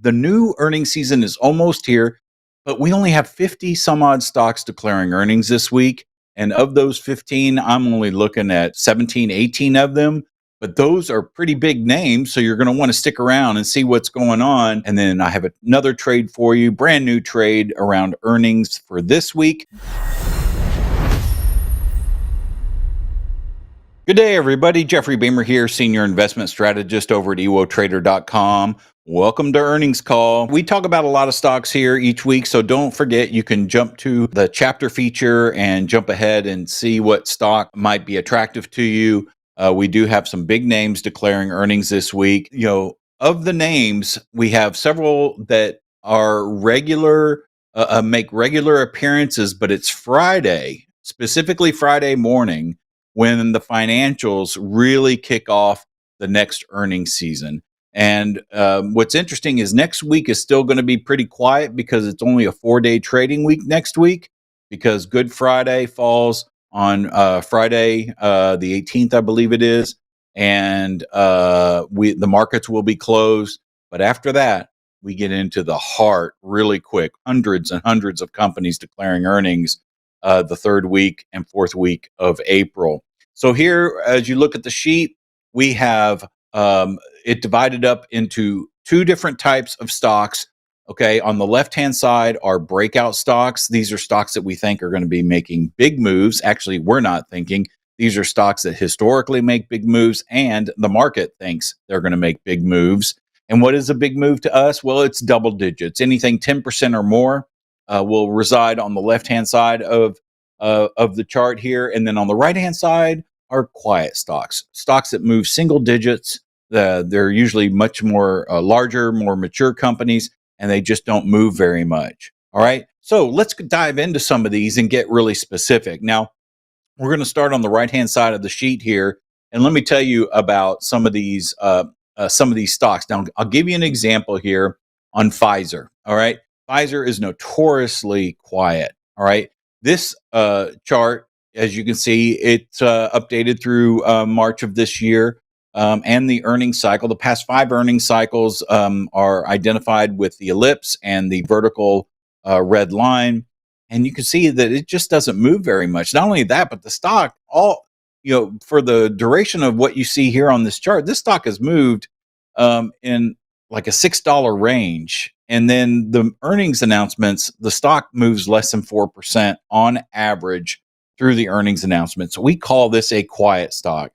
the new earnings season is almost here, but we only have 50 some odd stocks declaring earnings this week. And of those 15, I'm only looking at 17, 18 of them. But those are pretty big names, so you're going to want to stick around and see what's going on. And then I have another trade for you, brand new trade around earnings for this week. Good day, everybody. Jeffrey Beamer here, Senior Investment Strategist over at ewotrader.com. Welcome to Earnings Call. We talk about a lot of stocks here each week, so don't forget you can jump to the chapter feature and jump ahead and see what stock might be attractive to you. We do have some big names declaring earnings this week. Of the names, we have several that are regular, make regular appearances, but it's Friday, specifically Friday morning, when the financials really kick off the next earnings season. And what's interesting is next week is still going to be pretty quiet because it's only a 4-day trading week next week, because Good Friday falls on Friday, the 18th, I believe it is. And the markets will be closed. But after that, we get into the heart really quick. Hundreds and hundreds of companies declaring earnings the third week and fourth week of April. So here, as you look at the sheet, we have it divided up into two different types of stocks. Okay, on the left-hand side are breakout stocks. These are stocks that we think are going to be making big moves. Actually, we're not thinking. These are stocks that historically make big moves, and the market thinks they're going to make big moves. And what is a big move to us? Well, it's double digits. Anything 10% or more will reside on the left-hand side of the chart here. And then on the right-hand side are quiet stocks, stocks that move single digits. They're usually much more larger, more mature companies, and they just don't move very much. All right. So let's dive into some of these and get really specific. Now, we're going to start on the right-hand side of the sheet here. And let me tell you about some of these stocks. Now, I'll give you an example here on Pfizer. All right. Pfizer is notoriously quiet. All right. This chart, as you can see, it's updated through March of this year. And the earnings cycle, the past 5 earnings cycles are identified with the ellipse and the vertical red line. And you can see that it just doesn't move very much. Not only that, but the stock, for the duration of what you see here on this chart, this stock has moved in like a $6 range. And then the earnings announcements, the stock moves less than 4% on average through the earnings announcement. So we call this a quiet stock.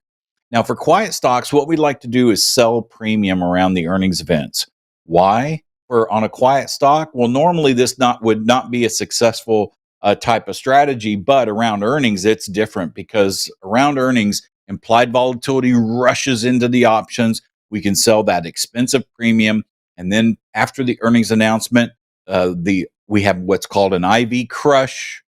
Now, for quiet stocks, what we'd like to do is sell premium around the earnings events. Why? On a quiet stock? Well, normally this would not be a successful type of strategy, but around earnings, it's different, because around earnings, implied volatility rushes into the options. We can sell that expensive premium, and then after the earnings announcement, we have what's called an IV crush,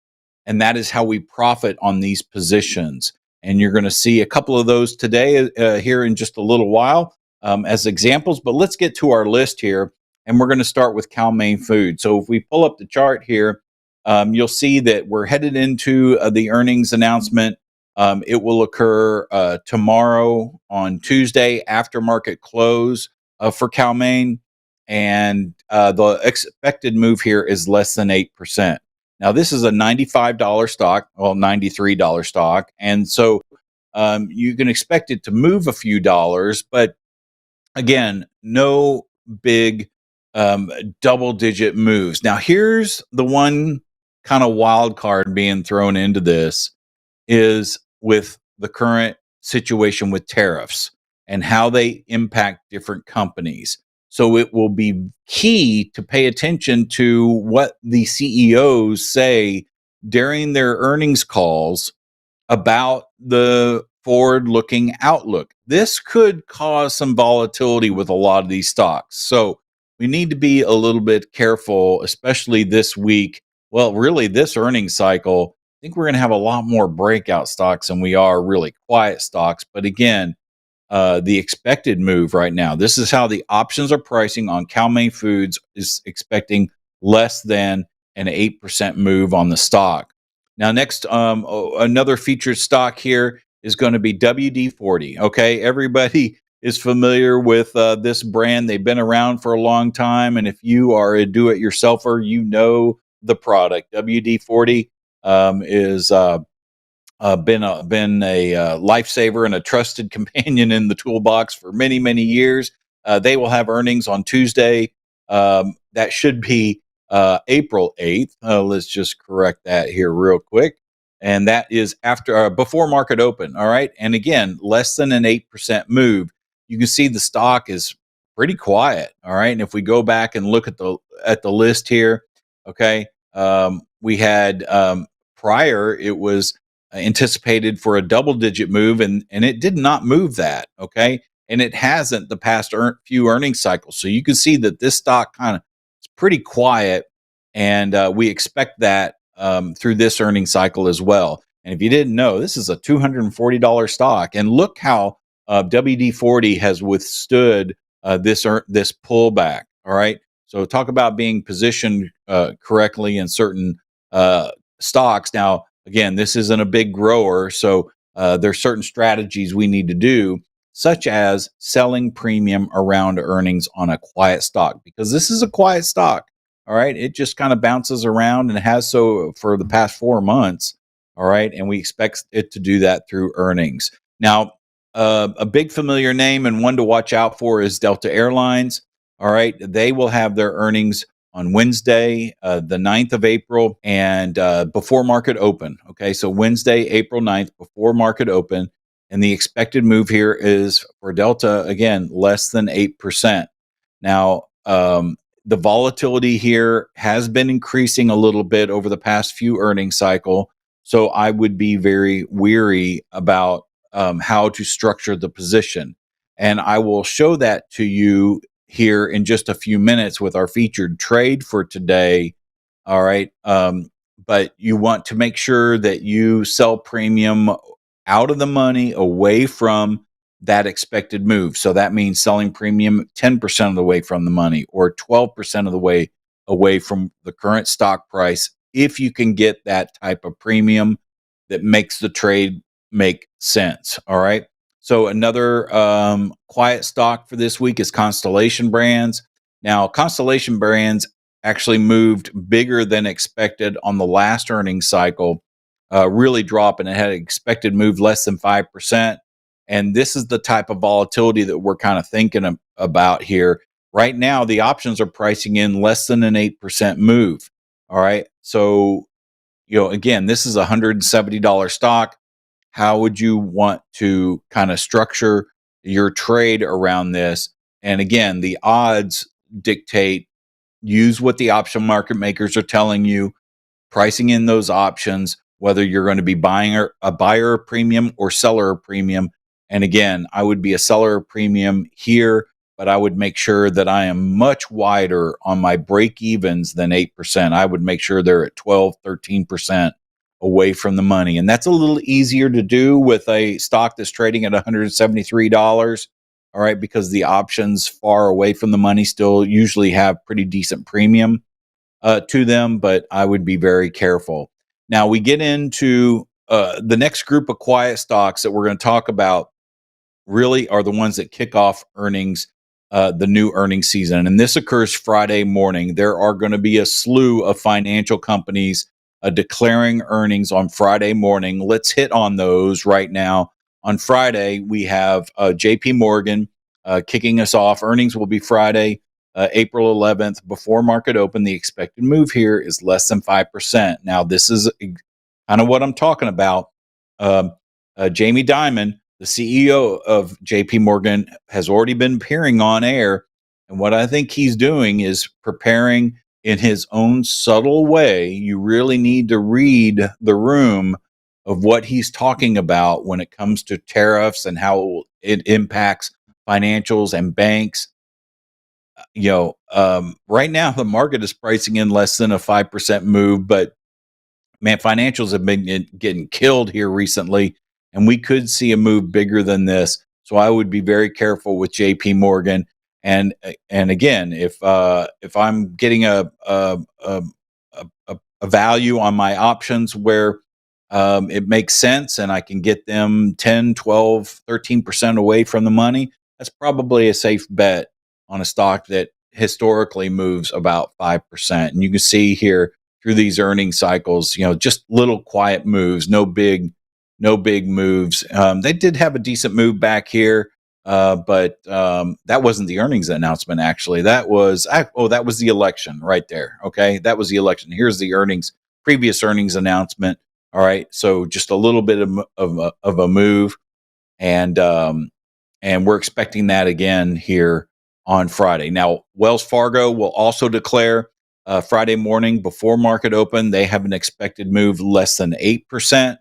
and that is how we profit on these positions. And you're going to see a couple of those today here in just a little while as examples. But let's get to our list here. And we're going to start with CalMain Foods. So if we pull up the chart here, you'll see that we're headed into the earnings announcement. It will occur tomorrow on Tuesday after market close for CalMain. And the expected move here is less than 8%. Now, this is a $95 stock, well, $93 stock. And so you can expect it to move a few dollars. But again, no big double-digit moves. Now, here's the one kind of wild card being thrown into this, is with the current situation with tariffs and how they impact different companies. So it will be key to pay attention to what the CEOs say during their earnings calls about the forward-looking outlook. This could cause some volatility with a lot of these stocks. So we need to be a little bit careful, especially this week. Well, really this earnings cycle, I think we're going to have a lot more breakout stocks than we are really quiet stocks. But again, the expected move right now, this is how the options are pricing on CalMain Foods, is expecting less than an 8% move on the stock. Now, next, another featured stock here is going to be WD-40. Okay, everybody is familiar with this brand. They've been around for a long time, and if you are a do-it-yourselfer, you know the product. WD-40 is been a lifesaver and a trusted companion in the toolbox for many years. They will have earnings on Tuesday. That should be April 8th. Let's just correct that here real quick. And that is after before market open. All right. And again, less than an 8% move. You can see the stock is pretty quiet. All right. And if we go back and look at the list here, okay, we had prior it was anticipated for a double digit move, and it did not move that. Okay. And it hasn't the past few earnings cycles. So you can see that this stock kind of is pretty quiet, and we expect that through this earnings cycle as well. And if you didn't know, this is a $240 stock, and look how WD-40 has withstood this pullback. All right. So talk about being positioned correctly in certain stocks. Now, again, this isn't a big grower, so there's certain strategies we need to do, such as selling premium around earnings on a quiet stock, because this is a quiet stock. All right. It just kind of bounces around and has so for the past 4 months. All right. And we expect it to do that through earnings. Now, a big familiar name and one to watch out for is Delta Airlines. All right. They will have their earnings on Wednesday, the 9th of April, and before market open. Okay, so Wednesday, April 9th, before market open. And the expected move here is for Delta, again, less than 8%. Now, the volatility here has been increasing a little bit over the past few earnings cycle. So I would be very weary about how to structure the position. And I will show that to you here in just a few minutes with our featured trade for today. All right. But you want to make sure that you sell premium out of the money away from that expected move. So that means selling premium 10% of the way from the money or 12% of the way away from the current stock price, if you can get that type of premium that makes the trade make sense. All right. So another quiet stock for this week is Constellation Brands. Now, Constellation Brands actually moved bigger than expected on the last earnings cycle, really dropping. It had an expected move less than 5%. And this is the type of volatility that we're kind of thinking about here. Right now, the options are pricing in less than an 8% move. All right. So, again, this is a $170 stock. How would you want to kind of structure your trade around this? And again, the odds dictate, use what the option market makers are telling you, pricing in those options, whether you're going to be buying a buyer premium or seller premium. And again, I would be a seller premium here, but I would make sure that I am much wider on my break evens than 8%. I would make sure they're at 12, 13% away from the money. And that's a little easier to do with a stock that's trading at $173. All right, because the options far away from the money still usually have pretty decent premium to them, but I would be very careful. Now we get into the next group of quiet stocks that we're going to talk about really are the ones that kick off earnings, the new earnings season. And this occurs Friday morning. There are going to be a slew of financial companies declaring earnings on Friday morning. Let's hit on those right now. On Friday, we have JP Morgan kicking us off. Earnings will be Friday, April 11th, before market open. The expected move here is less than 5%. Now, this is kind of what I'm talking about. Jamie Dimon, the CEO of JP Morgan, has already been appearing on air. And what I think he's doing is preparing in his own subtle way. You really need to read the room of what he's talking about when it comes to tariffs and how it impacts financials and banks. Right now the market is pricing in less than a 5% move, but man, financials have been getting killed here recently, and we could see a move bigger than this. So I would be very careful with JP Morgan. And again, if I'm getting a value on my options where it makes sense and I can get them 10, 12, 13% away from the money, that's probably a safe bet on a stock that historically moves about 5%. And you can see here through these earnings cycles, just little quiet moves, no big moves. They did have a decent move back here, but that wasn't the earnings announcement. Actually, that was the election right there. Okay, that was the election. Here's the previous earnings announcement. All right, so just a little bit of a move, and we're expecting that again here on Friday. Now, Wells Fargo will also declare Friday morning before market open. They have an expected move less than 8%.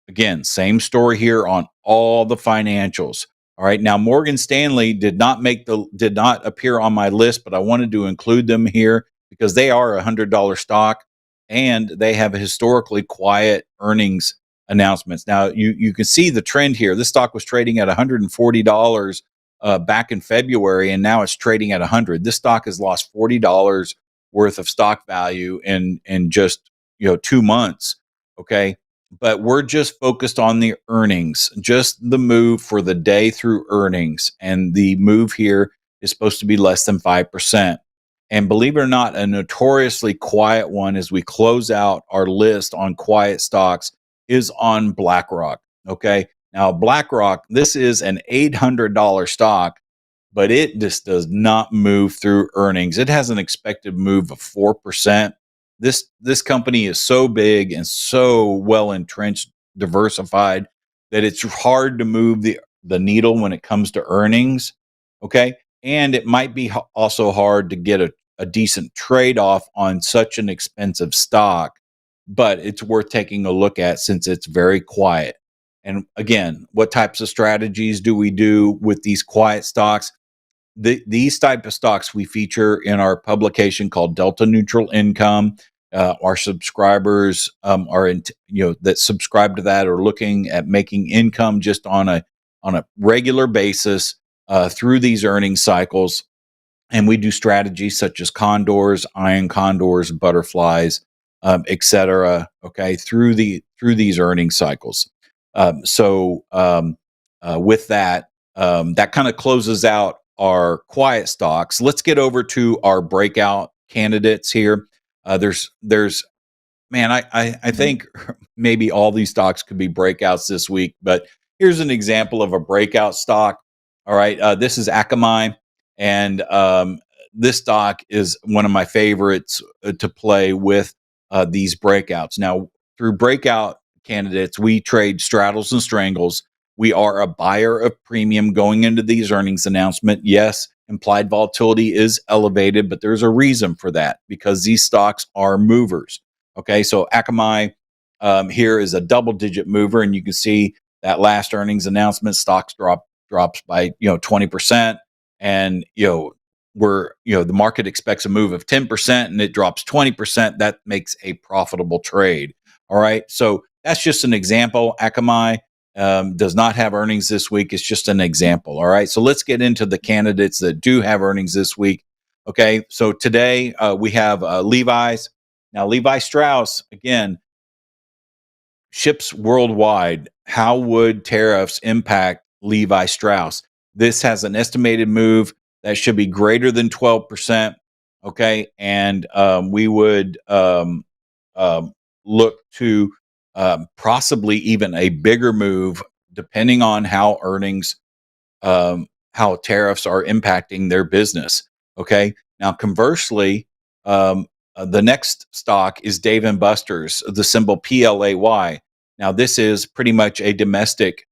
Again, same story here on all the financials. All right. Now, Morgan Stanley did not appear on my list, but I wanted to include them here because they are a $100 stock and they have a historically quiet earnings announcements. Now, you can see the trend here. This stock was trading at $140 back in February, and now it's trading at $100. This stock has lost $40 worth of stock value in just 2 months. Okay. But we're just focused on the earnings, just the move for the day through earnings. And the move here is supposed to be less than 5%. And believe it or not, a notoriously quiet one as we close out our list on quiet stocks is on BlackRock. Okay. Now, BlackRock, this is an $800 stock, but it just does not move through earnings. It has an expected move of 4%. This company is so big and so well entrenched, diversified, that it's hard to move the needle when it comes to earnings. Okay. And it might be also hard to get a decent trade-off on such an expensive stock, but it's worth taking a look at since it's very quiet. And again, what types of strategies do we do with these quiet stocks? These type of stocks we feature in our publication called Delta Neutral Income. Our subscribers that subscribe to that are looking at making income just on a regular basis through these earnings cycles. And we do strategies such as condors, iron condors, butterflies, etc. Okay, through these earnings cycles. With that, that kind of closes out our quiet stocks. Let's get over to our breakout candidates here. There's man, I think maybe all these stocks could be breakouts this week, but here's an example of a breakout stock. All right, this is Akamai, and this stock is one of my favorites to play with these breakouts. Now, through breakout candidates, we trade straddles and strangles. We are a buyer of premium going into these earnings announcement. Yes, implied volatility is elevated, but there's a reason for that because these stocks are movers. Okay, so Akamai here is a double-digit mover, and you can see that last earnings announcement, stocks drops by 20%, and the market expects a move of 10%, and it drops 20%. That makes a profitable trade. All right, so that's just an example. Akamai does not have earnings this week. It's just an example. All right. So let's get into the candidates that do have earnings this week. Okay. So today we have Levi's. Now, Levi Strauss, again, ships worldwide. How would tariffs impact Levi Strauss? This has an estimated move that should be greater than 12%. Okay. And we would look to possibly even a bigger move, depending on how how tariffs are impacting their business. Okay. Now, conversely, the next stock is Dave and Buster's, the symbol PLAY. Now, this is pretty much a domestic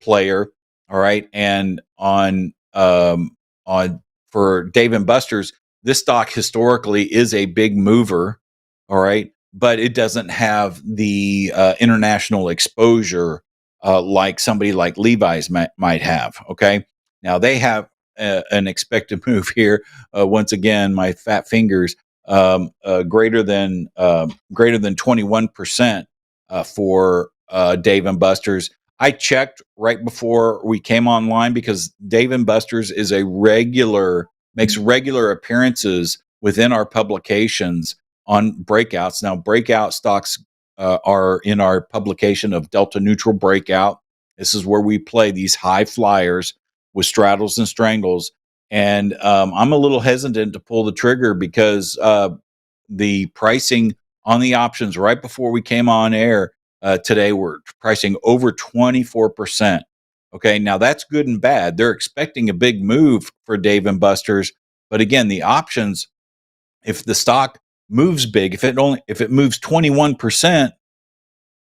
player. All right, and on for Dave and Buster's, this stock historically is a big mover. All right, but it doesn't have the international exposure like somebody like Levi's might have. Okay, now they have an expected move here. Once again, my fat fingers greater than 21% for Dave and Buster's. I checked right before we came online because Dave and Buster's is makes regular appearances within our publications on breakouts. Now, breakout stocks are in our publication of Delta Neutral Breakout. This is where we play these high flyers. with straddles and strangles. And I'm a little hesitant to pull the trigger because the pricing on the options right before we came on air today were pricing over 24%. Okay, now that's good and bad. They're expecting a big move for Dave and Buster's, but again, the options, if the stock moves big, if it moves 21%,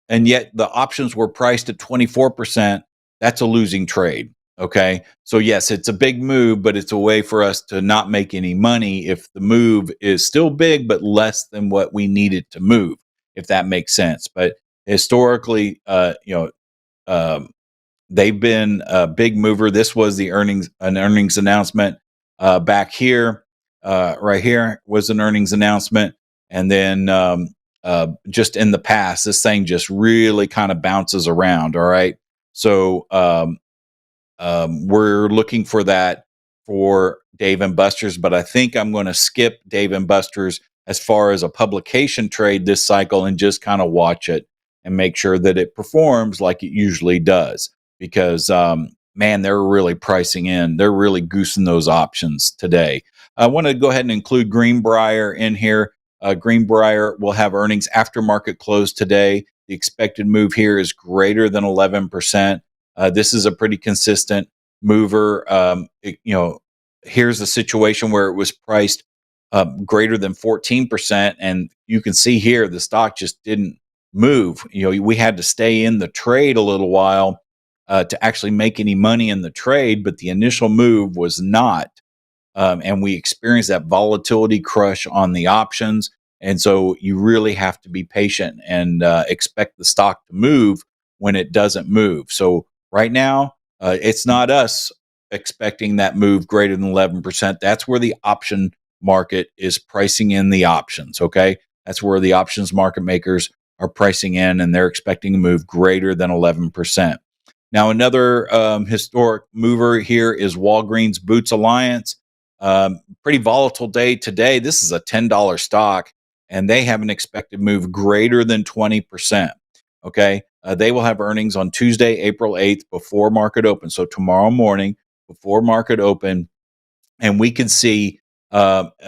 and yet the options were priced at 24%, that's a losing trade. Okay. So, yes, it's a big move, but it's a way for us to not make any money if the move is still big, but less than what we needed to move, if that makes sense. But historically, um, they've been a big mover. This was an earnings announcement back here. Right here was an earnings announcement. And then just in the past, this thing just really kind of bounces around. All right. So we're looking for that for Dave and Buster's, but I think I'm going to skip Dave and Buster's as far as a publication trade this cycle and just kind of watch it and make sure that it performs like it usually does. Because man, they're really pricing in. They're really goosing those options today. I want to go ahead and include Greenbrier in here. Greenbrier will have earnings after market close today. The expected move here is greater than 11%. This is a pretty consistent mover. Here's a situation where it was priced greater than 14%, and you can see here the stock just didn't move. We had to stay in the trade a little while to actually make any money in the trade, but the initial move was not. And we experienced that volatility crush on the options. And so you really have to be patient and expect the stock to move when it doesn't move. So right now, it's not us expecting that move greater than 11%. That's where the option market is pricing in the options. Okay. That's where the options market makers are pricing in, and they're expecting a move greater than 11%. Now, another historic mover here is Walgreens Boots Alliance. Pretty volatile day today. This is a $10 stock, and they have an expected move greater than 20%. Okay. They will have earnings on Tuesday, April 8th, before market open. So tomorrow morning, before market open, and we can see definitely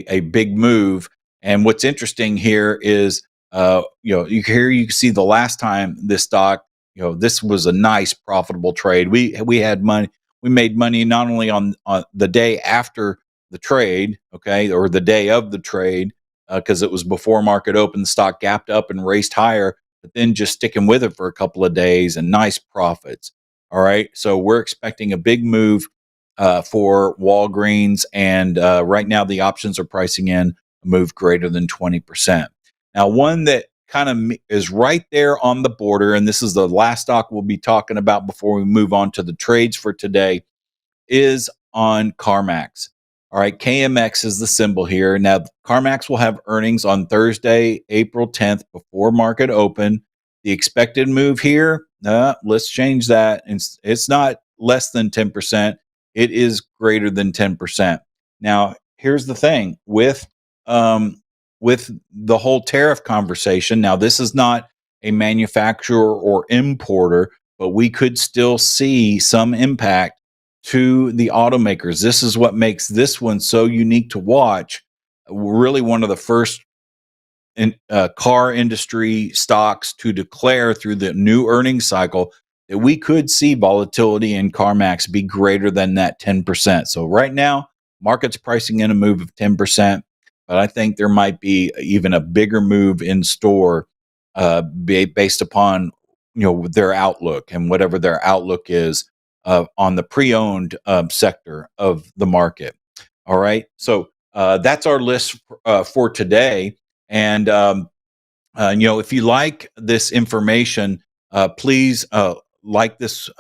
a big move. And what's interesting here is, you can see the last time this stock, this was a nice profitable trade. We had money. We made money not only on the day after the trade, okay, or the day of the trade, because it was before market open. The stock gapped up and raced higher, but then just sticking with it for a couple of days and nice profits. All right, so we're expecting a big move for Walgreens, and right now the options are pricing in a move greater than 20%. Now, one that kind of is right there on the border, and this is the last stock we'll be talking about before we move on to the trades for today, is on CarMax. All right, KMX is the symbol here. Now, CarMax will have earnings on Thursday, April 10th, before market open. The expected move here, let's change that. It's not less than 10%. It is greater than 10%. Now, here's the thing with the whole tariff conversation. Now, this is not a manufacturer or importer, but we could still see some impact to the automakers. This is what makes this one so unique to watch. Really, one of the first car industry stocks to declare through the new earnings cycle that we could see volatility in CarMax be greater than that 10%. So right now, market's pricing in a move of 10%, but I think there might be even a bigger move in store based upon their outlook, and whatever their outlook is on the pre-owned sector of the market. All right, so that's our list for today. And if you like this information, please like this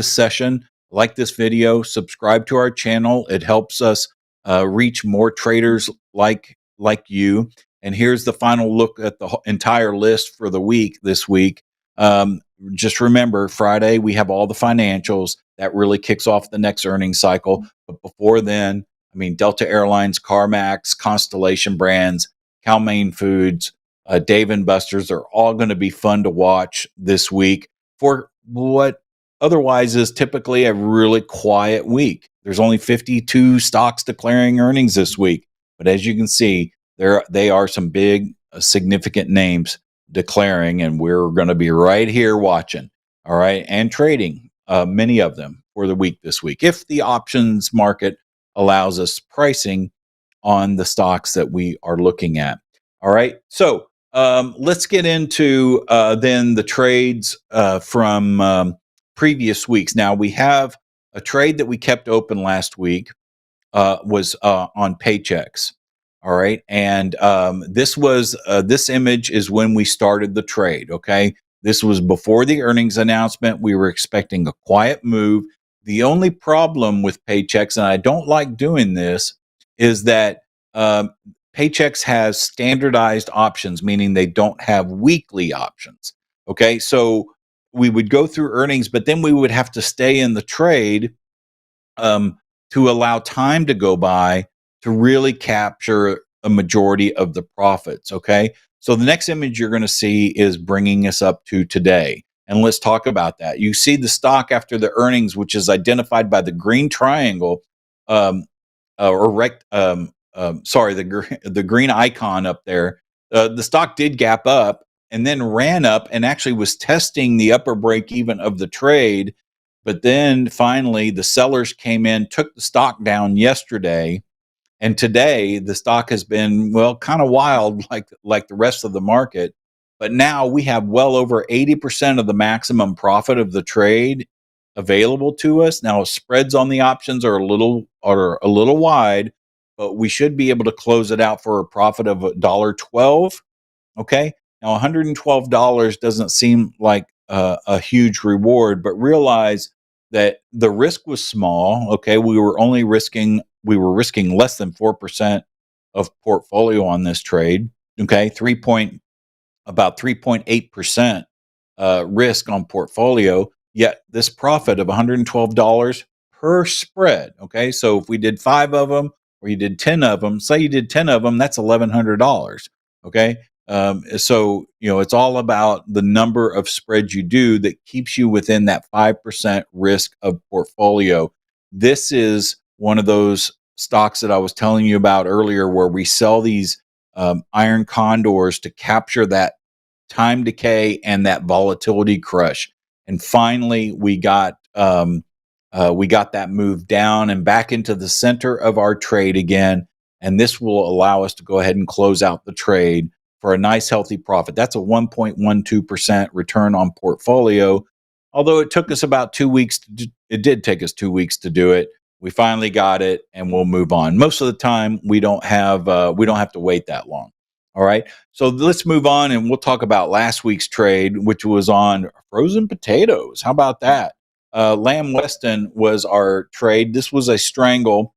session, like this video, subscribe to our channel. It helps us reach more traders like you. And here's the final look at the entire list for the week this week. Just remember, Friday we have all the financials that really kicks off the next earnings cycle. But before then, Delta Airlines, CarMax, Constellation Brands, CalMain Foods, Dave & Buster's are all going to be fun to watch this week for what Otherwise is typically a really quiet week. There's only 52 stocks declaring earnings this week, but as you can see, they are some big, significant names declaring, and we're going to be right here watching, all right, and trading many of them for the week this week if the options market allows us pricing on the stocks that we are looking at. All right, so let's get into then the trades from previous weeks. Now we have a trade that we kept open last week was on paychecks. All right, and this image is when we started the trade. Okay, this was before the earnings announcement. We were expecting a quiet move. The only problem with paychecks, and I don't like doing this, is that um, paychecks has standardized options, meaning they don't have weekly options. Okay, so we would go through earnings, but then we would have to stay in the trade um, to allow time to go by to really capture a majority of the profits. Okay. So the next image you're going to see is bringing us up to today. And let's talk about that. You see the stock after the earnings, which is identified by the green triangle, um, or rect. Sorry, the green icon up there. The stock did gap up and then ran up and actually was testing the upper break even of the trade. But then finally, the sellers came in, took the stock down yesterday, and today the stock has been kind of wild, like the rest of the market. But now we have well over 80% of the maximum profit of the trade available to us. Now spreads on the options are a little wide, but we should be able to close it out for a profit of $1.12. Okay. Now, $112 doesn't seem like a huge reward, but realize that the risk was small. Okay. We were risking less than 4% of portfolio on this trade. Okay. About 3.8% risk on portfolio, yet this profit of $112 per spread. Okay. So if we did 5 of them or you did 10 of them, say you did 10 of them, that's $1,100. Okay. So, it's all about the number of spreads you do that keeps you within that 5% risk of portfolio. This is one of those stocks that I was telling you about earlier where we sell these iron condors to capture that time decay and that volatility crush. And finally, we got that move down and back into the center of our trade again. And this will allow us to go ahead and close out the trade for a nice healthy profit. That's a 1.12% return on portfolio. Although it took us about 2 weeks, it did take us 2 weeks to do it. We finally got it, and we'll move on. Most of the time, we don't have to wait that long. All right. So let's move on, and we'll talk about last week's trade, which was on frozen potatoes. How about that? Lamb Weston was our trade. This was a strangle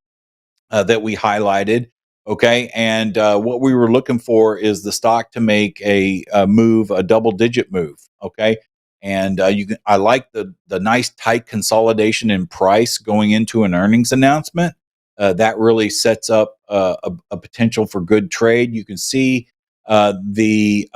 that we highlighted. Okay, and what we were looking for is the stock to make a move, a double-digit move. Okay, and I like the nice tight consolidation in price going into an earnings announcement. That really sets up a potential for good trade. You can see the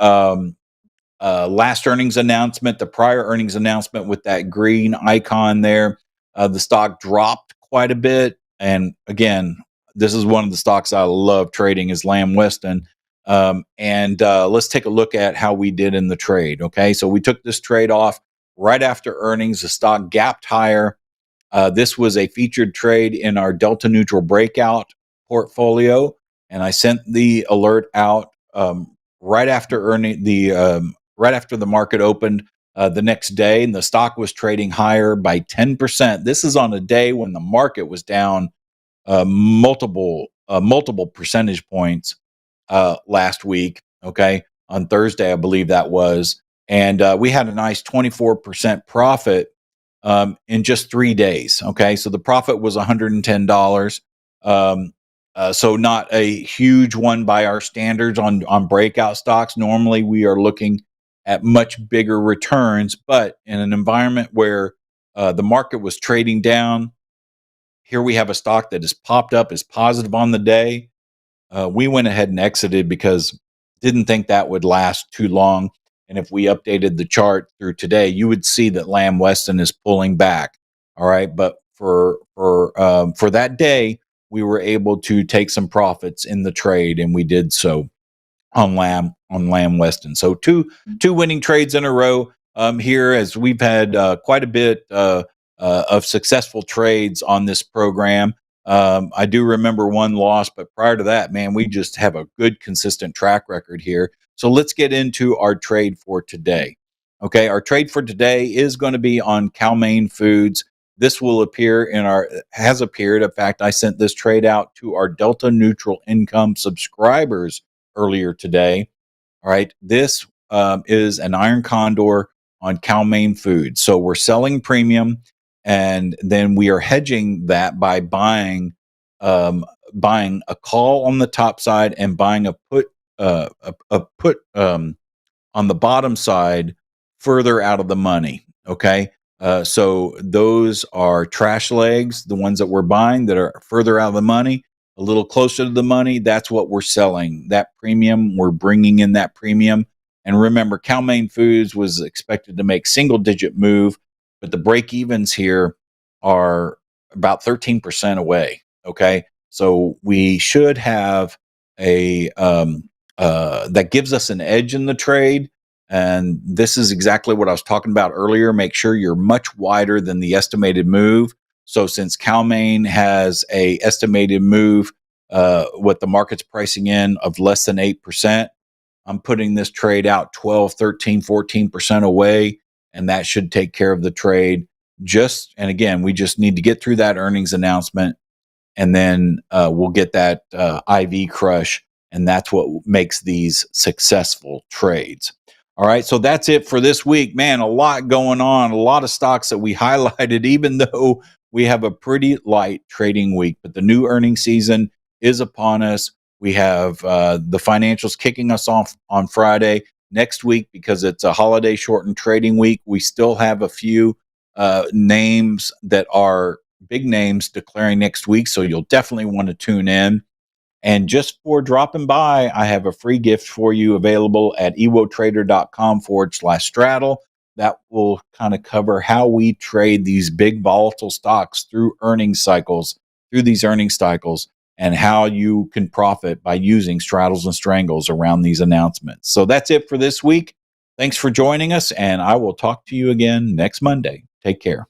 last earnings announcement, the prior earnings announcement with that green icon there. The stock dropped quite a bit. And again, this is one of the stocks I love trading is Lamb Weston. And let's take a look at how we did in the trade. Okay, so we took this trade off right after earnings. The stock gapped higher. This was a featured trade in our delta neutral breakout portfolio, and I sent the alert out right after right after the market opened the next day, and the stock was trading higher by 10%. This is on a day when the market was down multiple percentage points last week. Okay, on Thursday, I believe that was, and we had a nice 24% profit in just 3 days. Okay, so the profit was $110. So not a huge one by our standards on breakout stocks. Normally, we are looking at much bigger returns, but in an environment where the market was trading down, here we have a stock that has popped up, is positive on the day. We went ahead and exited because didn't think that would last too long. And if we updated the chart through today, you would see that Lamb Weston is pulling back. All right, but for that day, we were able to take some profits in the trade, and we did so on Lamb Weston. So two winning trades in a row here, as we've had quite a bit of successful trades on this program. I do remember one loss, but prior to that, man, we just have a good consistent track record here. So let's get into our trade for today. Okay, our trade for today is going to be on CalMain Foods. This will appear has appeared. In fact, I sent this trade out to our Delta Neutral Income subscribers earlier today. All right, this is an iron condor on CalMain Foods. So we're selling premium, and then we are hedging that by buying a call on the top side and buying a put on the bottom side further out of the money. Okay. So those are trash legs, the ones that we're buying that are further out of the money, a little closer to the money. That's what we're selling. That premium, we're bringing in that premium. And remember, CalMain Foods was expected to make single digit move, but the break evens here are about 13% away. Okay. So we should have that gives us an edge in the trade. And this is exactly what I was talking about earlier. Make sure you're much wider than the estimated move. So since CalMain has a estimated move, what the market's pricing in of less than 8%, I'm putting this trade out 12, 13, 14% away, and that should take care of the trade. And again, we just need to get through that earnings announcement, and then we'll get that IV crush, and that's what makes these successful trades. All right, so that's it for this week. Man, a lot going on, a lot of stocks that we highlighted, even though we have a pretty light trading week. But the new earnings season is upon us. We have the financials kicking us off on Friday. Next week, because it's a holiday shortened trading week, we still have a few names that are big names declaring next week. So you'll definitely want to tune in. And just for dropping by, I have a free gift for you available at ewotrader.com/straddle. That will kind of cover how we trade these big volatile stocks through these earnings cycles, and how you can profit by using straddles and strangles around these announcements. So that's it for this week. Thanks for joining us, and I will talk to you again next Monday. Take care.